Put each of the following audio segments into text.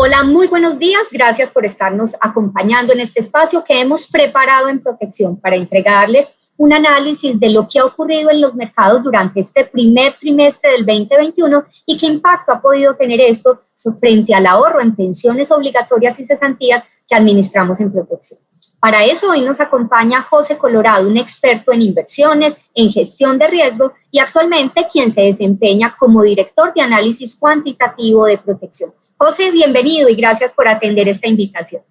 Hola, muy buenos días. Gracias por estarnos acompañando en este espacio que hemos preparado en Protección para entregarles un análisis de lo que ha ocurrido en los mercados durante este primer trimestre del 2021 y qué impacto ha podido tener esto frente al ahorro en pensiones obligatorias y cesantías que administramos en Protección. Para eso hoy nos acompaña José Colorado, un experto en inversiones, en gestión de riesgo y actualmente quien se desempeña como director de análisis cuantitativo de Protección. José, bienvenido y gracias por atender esta invitación.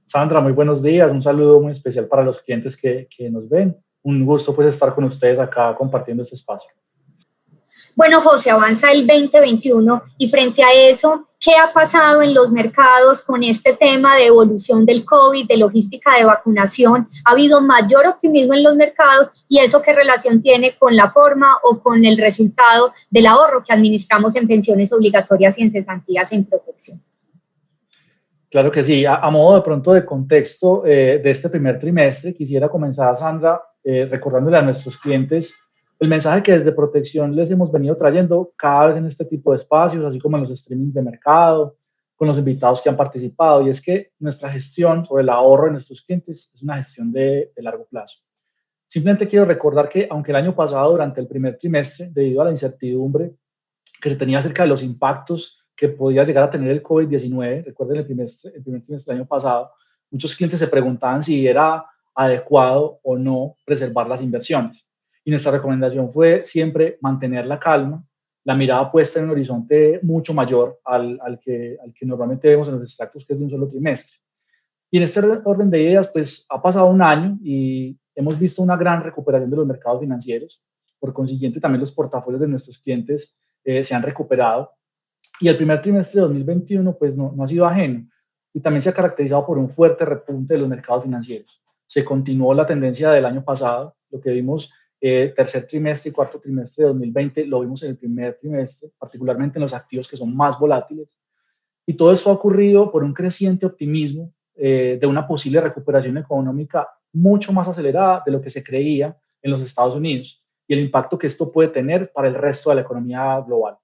Sandra, muy buenos días. Un saludo muy especial para los clientes que nos ven. Un gusto pues estar con ustedes acá compartiendo este espacio. Bueno, José, avanza el 2021 y frente a eso, ¿qué ha pasado en los mercados con este tema de evolución del COVID, de logística de vacunación? ¿Ha habido mayor optimismo en los mercados y eso qué relación tiene con la forma o con el resultado del ahorro que administramos en pensiones obligatorias y en cesantías en Protección? Claro que sí. A modo de pronto de contexto de este primer trimestre, quisiera comenzar, Sandra, recordándole a nuestros clientes el mensaje que desde Protección les hemos venido trayendo cada vez en este tipo de espacios, así como en los streamings de mercado, con los invitados que han participado, y es que nuestra gestión sobre el ahorro de nuestros clientes es una gestión de largo plazo. Simplemente quiero recordar que, aunque el año pasado, durante el primer trimestre, debido a la incertidumbre que se tenía acerca de los impactos que podía llegar a tener el COVID-19, recuerden el primer trimestre del año pasado, muchos clientes se preguntaban si era adecuado o no preservar las inversiones. Y nuestra recomendación fue siempre mantener la calma, la mirada puesta en un horizonte mucho mayor al que normalmente vemos en los extractos, que es de un solo trimestre. Y en este orden de ideas, pues ha pasado un año y hemos visto una gran recuperación de los mercados financieros. Por consiguiente, también los portafolios de nuestros clientes se han recuperado. Y el primer trimestre de 2021, pues no ha sido ajeno. Y también se ha caracterizado por un fuerte repunte de los mercados financieros. Se continuó la tendencia del año pasado, lo que vimos tercer trimestre y cuarto trimestre de 2020, lo vimos en el primer trimestre, particularmente en los activos que son más volátiles. Y todo esto ha ocurrido por un creciente optimismo de una posible recuperación económica mucho más acelerada de lo que se creía en los Estados Unidos y el impacto que esto puede tener para el resto de la economía global.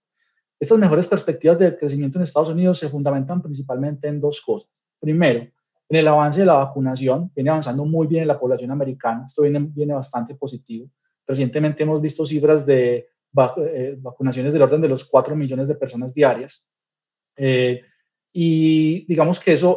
Estas mejores perspectivas de crecimiento en Estados Unidos se fundamentan principalmente en dos cosas. Primero, en el avance de la vacunación, viene avanzando muy bien en la población americana, esto viene bastante positivo. Recientemente hemos visto cifras de vacunaciones del orden de los 4 millones de personas diarias. Y digamos que eso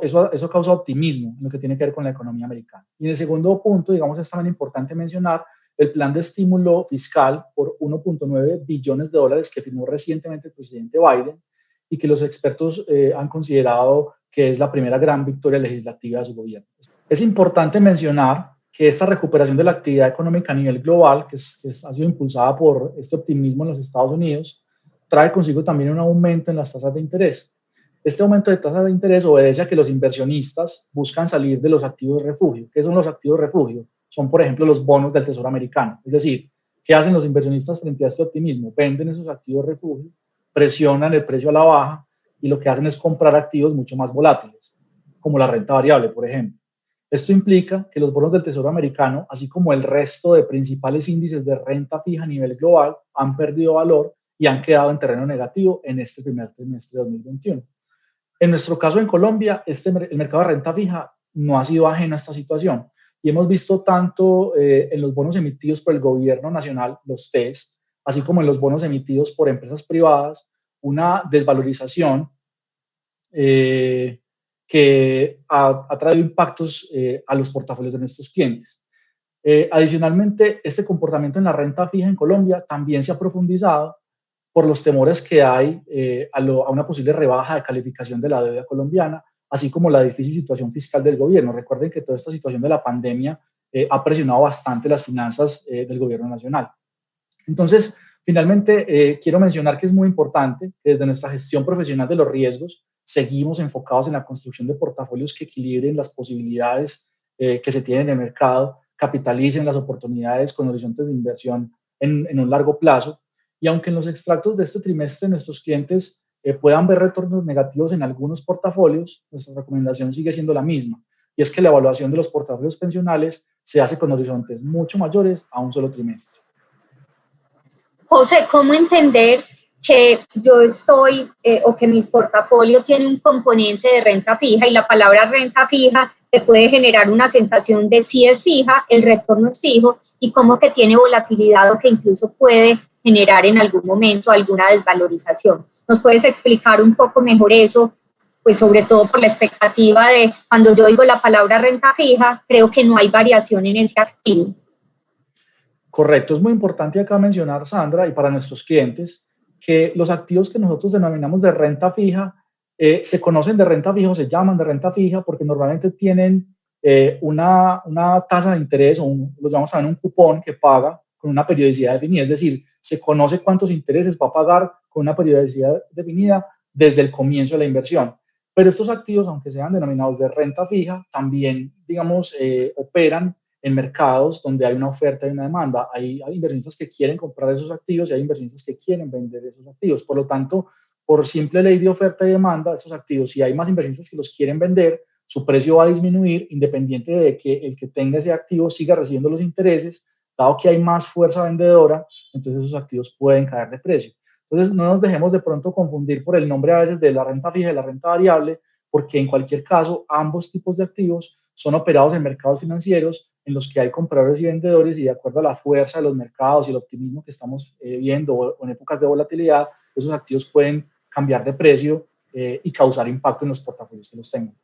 causa optimismo en lo que tiene que ver con la economía americana. Y en el segundo punto, digamos, es también importante mencionar el plan de estímulo fiscal por 1.9 billones de dólares que firmó recientemente el presidente Biden y que los expertos han considerado que es la primera gran victoria legislativa de su gobierno. Es importante mencionar que esta recuperación de la actividad económica a nivel global, que ha sido impulsada por este optimismo en los Estados Unidos, trae consigo también un aumento en las tasas de interés. Este aumento de tasas de interés obedece a que los inversionistas buscan salir de los activos de refugio. ¿Qué son los activos de refugio? Son, por ejemplo, los bonos del Tesoro americano. Es decir, ¿qué hacen los inversionistas frente a este optimismo? Venden esos activos de refugio, presionan el precio a la baja y lo que hacen es comprar activos mucho más volátiles, como la renta variable, por ejemplo. Esto implica que los bonos del Tesoro americano, así como el resto de principales índices de renta fija a nivel global, han perdido valor y han quedado en terreno negativo en este primer trimestre de 2021. En nuestro caso en Colombia, el mercado de renta fija no ha sido ajeno a esta situación y hemos visto tanto en los bonos emitidos por el gobierno nacional, los TES, así como en los bonos emitidos por empresas privadas, una desvalorización que ha traído impactos a los portafolios de nuestros clientes. Adicionalmente, este comportamiento en la renta fija en Colombia también se ha profundizado por los temores que hay a una posible rebaja de calificación de la deuda colombiana, así como la difícil situación fiscal del gobierno. Recuerden que toda esta situación de la pandemia ha presionado bastante las finanzas del gobierno nacional. Entonces, finalmente, quiero mencionar que es muy importante que desde nuestra gestión profesional de los riesgos seguimos enfocados en la construcción de portafolios que equilibren las posibilidades que se tienen en el mercado, capitalicen las oportunidades con horizontes de inversión en un largo plazo. Y aunque en los extractos de este trimestre nuestros clientes puedan ver retornos negativos en algunos portafolios, nuestra recomendación sigue siendo la misma, y es que la evaluación de los portafolios pensionales se hace con horizontes mucho mayores a un solo trimestre. José, ¿cómo entender que yo estoy o que mi portafolio tiene un componente de renta fija, y la palabra renta fija te puede generar una sensación de si es fija, el retorno es fijo, y como que tiene volatilidad o que incluso puede generar en algún momento alguna desvalorización. ¿Nos puedes explicar un poco mejor eso? Pues sobre todo por la expectativa de cuando yo digo la palabra renta fija, creo que no hay variación en ese activo. Correcto, es muy importante acá mencionar, Sandra, y para nuestros clientes, que los activos que nosotros denominamos de renta fija se conocen de renta fija o se llaman de renta fija porque normalmente tienen una tasa de interés o los llamamos también un cupón que paga con una periodicidad definida, es decir, se conoce cuántos intereses va a pagar con una periodicidad definida desde el comienzo de la inversión. Pero estos activos, aunque sean denominados de renta fija, también, digamos, operan en mercados donde hay una oferta y una demanda. Hay inversionistas que quieren comprar esos activos y hay inversionistas que quieren vender esos activos. Por lo tanto, por simple ley de oferta y demanda, estos activos, si hay más inversionistas que los quieren vender, su precio va a disminuir independiente de que el que tenga ese activo siga recibiendo los intereses. Dado que hay más fuerza vendedora, entonces esos activos pueden caer de precio. Entonces, no nos dejemos de pronto confundir por el nombre a veces de la renta fija y la renta variable, porque en cualquier caso, ambos tipos de activos son operados en mercados financieros en los que hay compradores y vendedores, y de acuerdo a la fuerza de los mercados y el optimismo que estamos viendo o en épocas de volatilidad, esos activos pueden cambiar de precio y causar impacto en los portafolios que los tengan.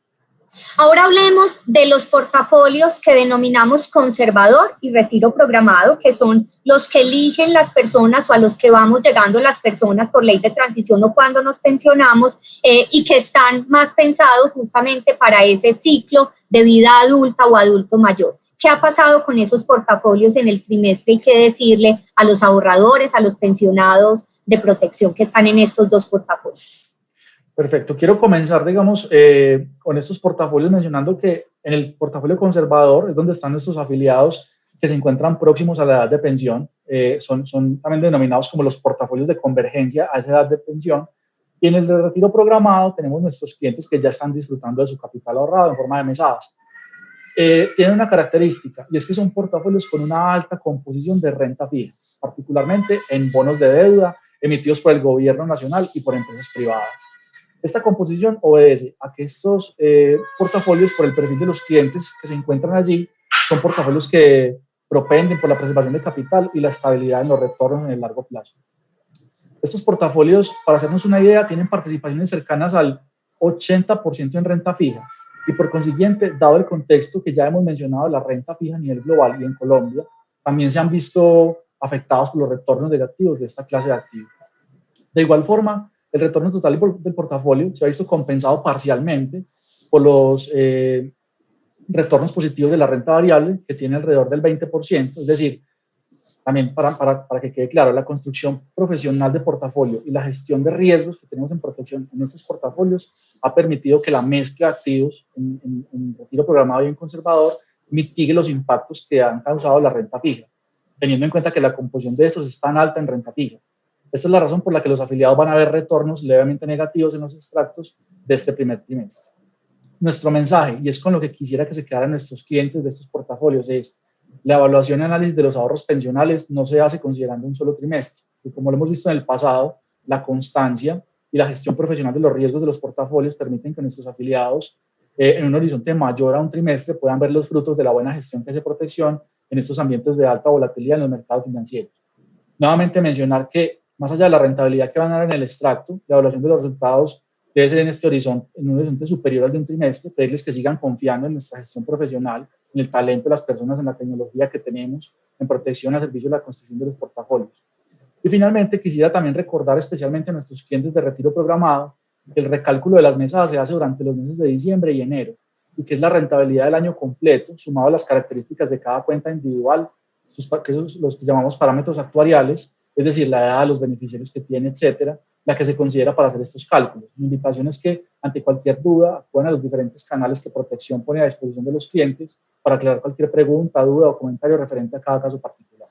Ahora hablemos de los portafolios que denominamos conservador y retiro programado, que son los que eligen las personas o a los que vamos llegando las personas por ley de transición o cuando nos pensionamos, y que están más pensados justamente para ese ciclo de vida adulta o adulto mayor. ¿Qué ha pasado con esos portafolios en el trimestre? Y qué decirle a los ahorradores, a los pensionados de protección que están en estos dos portafolios. Perfecto. Quiero comenzar, digamos, con estos portafolios mencionando que en el portafolio conservador es donde están nuestros afiliados que se encuentran próximos a la edad de pensión. Son también denominados como los portafolios de convergencia a esa edad de pensión. Y en el de retiro programado tenemos nuestros clientes que ya están disfrutando de su capital ahorrado en forma de mesadas. Tienen una característica, y es que son portafolios con una alta composición de renta fija, particularmente en bonos de deuda emitidos por el gobierno nacional y por empresas privadas. Esta composición obedece a que estos portafolios, por el perfil de los clientes que se encuentran allí, son portafolios que propenden por la preservación de capital y la estabilidad en los retornos en el largo plazo. Estos portafolios, para hacernos una idea, tienen participaciones cercanas al 80% en renta fija, y por consiguiente, dado el contexto que ya hemos mencionado, la renta fija a nivel global y en Colombia, también se han visto afectados por los retornos negativos de esta clase de activos. De igual forma, el retorno total del portafolio se ha visto compensado parcialmente por los retornos positivos de la renta variable, que tiene alrededor del 20%, es decir, también para que quede claro, la construcción profesional de portafolio y la gestión de riesgos que tenemos en protección en estos portafolios ha permitido que la mezcla de activos en retiro programado y en conservador mitigue los impactos que han causado la renta fija, teniendo en cuenta que la composición de estos es tan alta en renta fija. Esta es la razón por la que los afiliados van a ver retornos levemente negativos en los extractos de este primer trimestre. Nuestro mensaje, y es con lo que quisiera que se quedaran nuestros clientes de estos portafolios, es: la evaluación y análisis de los ahorros pensionales no se hace considerando un solo trimestre, y como lo hemos visto en el pasado, la constancia y la gestión profesional de los riesgos de los portafolios permiten que nuestros afiliados, en un horizonte mayor a un trimestre, puedan ver los frutos de la buena gestión que hace protección en estos ambientes de alta volatilidad en los mercados financieros. Nuevamente mencionar que, más allá de la rentabilidad que van a dar en el extracto, la evaluación de los resultados debe ser en este horizonte, en un horizonte superior al de un trimestre, pedirles que sigan confiando en nuestra gestión profesional, en el talento de las personas, en la tecnología que tenemos, en protección al servicio de la construcción de los portafolios. Y finalmente, quisiera también recordar especialmente a nuestros clientes de retiro programado que el recálculo de las mesadas se hace durante los meses de diciembre y enero, y que es la rentabilidad del año completo, sumado a las características de cada cuenta individual, que son los que llamamos parámetros actuariales, es decir, la edad, los beneficiarios que tiene, etcétera, la que se considera para hacer estos cálculos. Mi invitación es que, ante cualquier duda, acudan a los diferentes canales que Protección pone a disposición de los clientes para aclarar cualquier pregunta, duda o comentario referente a cada caso particular.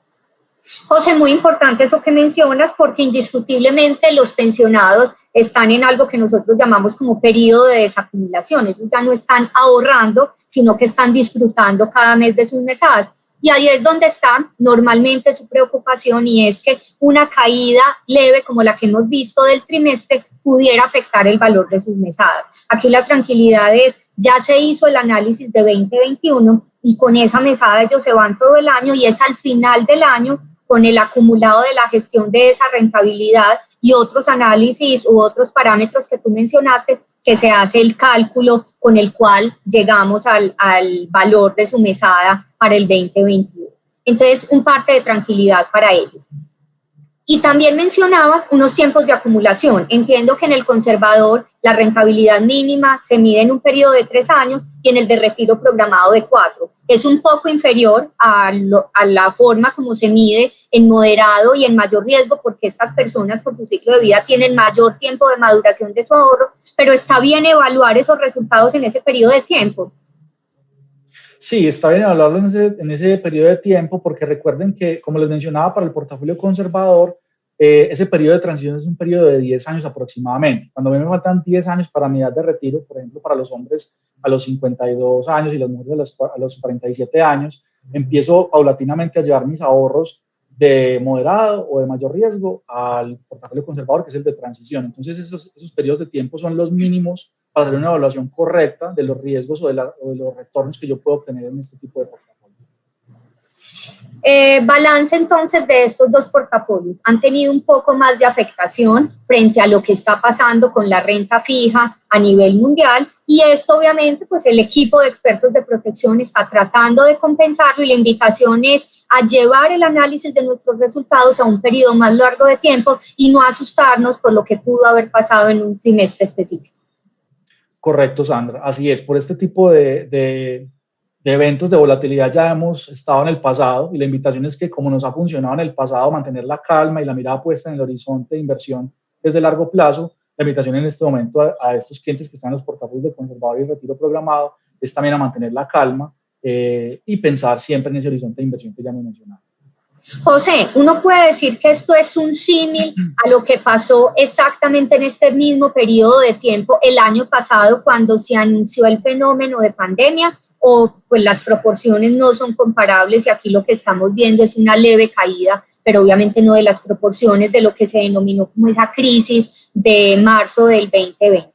José, muy importante eso que mencionas, porque indiscutiblemente los pensionados están en algo que nosotros llamamos como periodo de desacumulación. Ellos ya no están ahorrando, sino que están disfrutando cada mes de sus mesadas. y ahí es donde está normalmente su preocupación, y es que una caída leve como la que hemos visto del trimestre pudiera afectar el valor de sus mesadas. Aquí la tranquilidad es, ya se hizo el análisis de 2021 y con esa mesada ellos se van todo el año, y es al final del año, con el acumulado de la gestión de esa rentabilidad y otros análisis u otros parámetros que tú mencionaste, que se hace el cálculo con el cual llegamos al valor de su mesada para el 2022. Entonces, un parte de tranquilidad para ellos. Y también mencionabas unos tiempos de acumulación. Entiendo que en el conservador la rentabilidad mínima se mide en un periodo de 3 años y en el de retiro programado de 4. Es un poco inferior a la forma como se mide en moderado y en mayor riesgo, porque estas personas por su ciclo de vida tienen mayor tiempo de maduración de su ahorro, pero está bien evaluar esos resultados en ese periodo de tiempo. Sí, está bien evaluarlo en ese periodo de tiempo, porque recuerden que, como les mencionaba, para el portafolio conservador, ese periodo de transición es un periodo de 10 años aproximadamente. Cuando a mí me faltan 10 años para mi edad de retiro, por ejemplo, para los hombres a los 52 años y las mujeres a los 47 años, empiezo paulatinamente a llevar mis ahorros de moderado o de mayor riesgo al portafolio conservador, que es el de transición. Entonces, esos periodos de tiempo son los mínimos para hacer una evaluación correcta de los riesgos o de los retornos que yo puedo obtener en este tipo de portafolio. Balance entonces de estos dos portafolios. Han tenido un poco más de afectación frente a lo que está pasando con la renta fija a nivel mundial, y esto obviamente pues el equipo de expertos de protección está tratando de compensarlo, y la invitación es a llevar el análisis de nuestros resultados a un periodo más largo de tiempo y no asustarnos por lo que pudo haber pasado en un trimestre específico. Correcto, Sandra. Así es. Por este tipo de eventos de volatilidad ya hemos estado en el pasado, y la invitación es que, como nos ha funcionado en el pasado, mantener la calma y la mirada puesta en el horizonte de inversión desde largo plazo. La invitación en este momento a estos clientes que están en los portafolios de conservador y retiro programado es también a mantener la calma y pensar siempre en ese horizonte de inversión que ya hemos mencionado. José, uno puede decir que esto es un símil a lo que pasó exactamente en este mismo periodo de tiempo el año pasado, cuando se anunció el fenómeno de pandemia, o pues las proporciones no son comparables, y aquí lo que estamos viendo es una leve caída, pero obviamente no de las proporciones de lo que se denominó como esa crisis de marzo del 2020.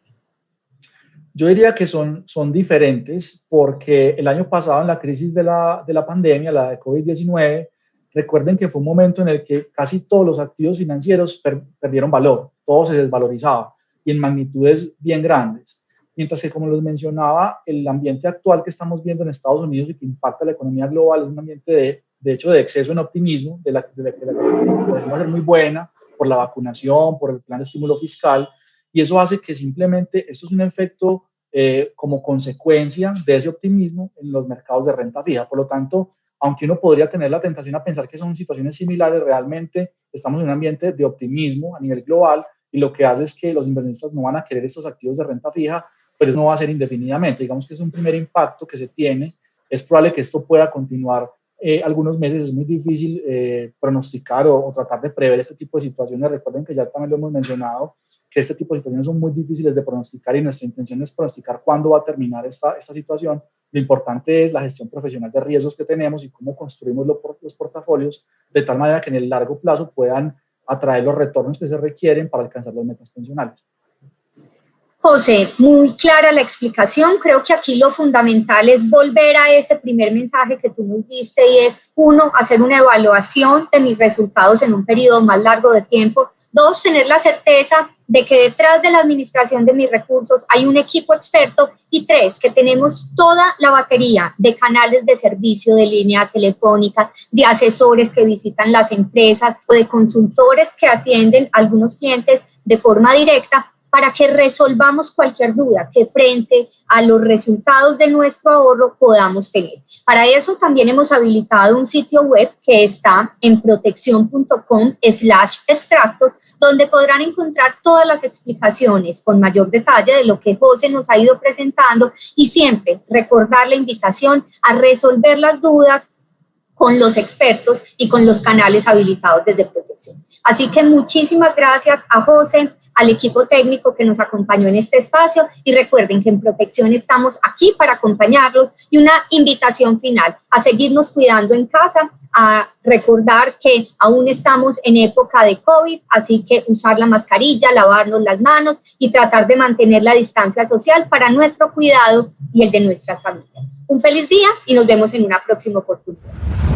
Yo diría que son diferentes, porque el año pasado, en la crisis de la pandemia, la de COVID-19, recuerden que fue un momento en el que casi todos los activos financieros perdieron valor, todo se desvalorizaba y en magnitudes bien grandes. Mientras que, como les mencionaba, el ambiente actual que estamos viendo en Estados Unidos y que impacta la economía global es un ambiente de hecho de exceso en optimismo, de la que la economía podría ser muy buena por la vacunación, por el plan de estímulo fiscal, y eso hace que simplemente esto es un efecto como consecuencia de ese optimismo en los mercados de renta fija. Por lo tanto, aunque uno podría tener la tentación a pensar que son situaciones similares, realmente estamos en un ambiente de optimismo a nivel global, y lo que hace es que los inversionistas no van a querer estos activos de renta fija, pero eso no va a ser indefinidamente. Digamos que es un primer impacto que se tiene. Es probable que esto pueda continuar algunos meses. Es muy difícil pronosticar o tratar de prever este tipo de situaciones. Recuerden que ya también lo hemos mencionado, que este tipo de situaciones son muy difíciles de pronosticar, y nuestra intención es pronosticar cuándo va a terminar esta situación. Lo importante es la gestión profesional de riesgos que tenemos y cómo construimos los portafolios de tal manera que en el largo plazo puedan atraer los retornos que se requieren para alcanzar las metas pensionales. José, muy clara la explicación. Creo que aquí lo fundamental es volver a ese primer mensaje que tú nos diste, y es, 1, hacer una evaluación de mis resultados en un periodo más largo de tiempo. 2, tener la certeza de que detrás de la administración de mis recursos hay un equipo experto. Y 3, que tenemos toda la batería de canales de servicio, de línea telefónica, de asesores que visitan las empresas o de consultores que atienden a algunos clientes de forma directa, para que resolvamos cualquier duda que frente a los resultados de nuestro ahorro podamos tener. Para eso también hemos habilitado un sitio web que está en protección.com/extractos, donde podrán encontrar todas las explicaciones con mayor detalle de lo que José nos ha ido presentando, y siempre recordar la invitación a resolver las dudas con los expertos y con los canales habilitados desde Protección. Así que muchísimas gracias a José, al equipo técnico que nos acompañó en este espacio y recuerden que en Protección estamos aquí para acompañarlos y una invitación final a seguirnos cuidando en casa, a recordar que aún estamos en época de COVID, así que usar la mascarilla, lavarnos las manos y tratar de mantener la distancia social para nuestro cuidado y el de nuestras familias. Un feliz día y nos vemos en una próxima oportunidad.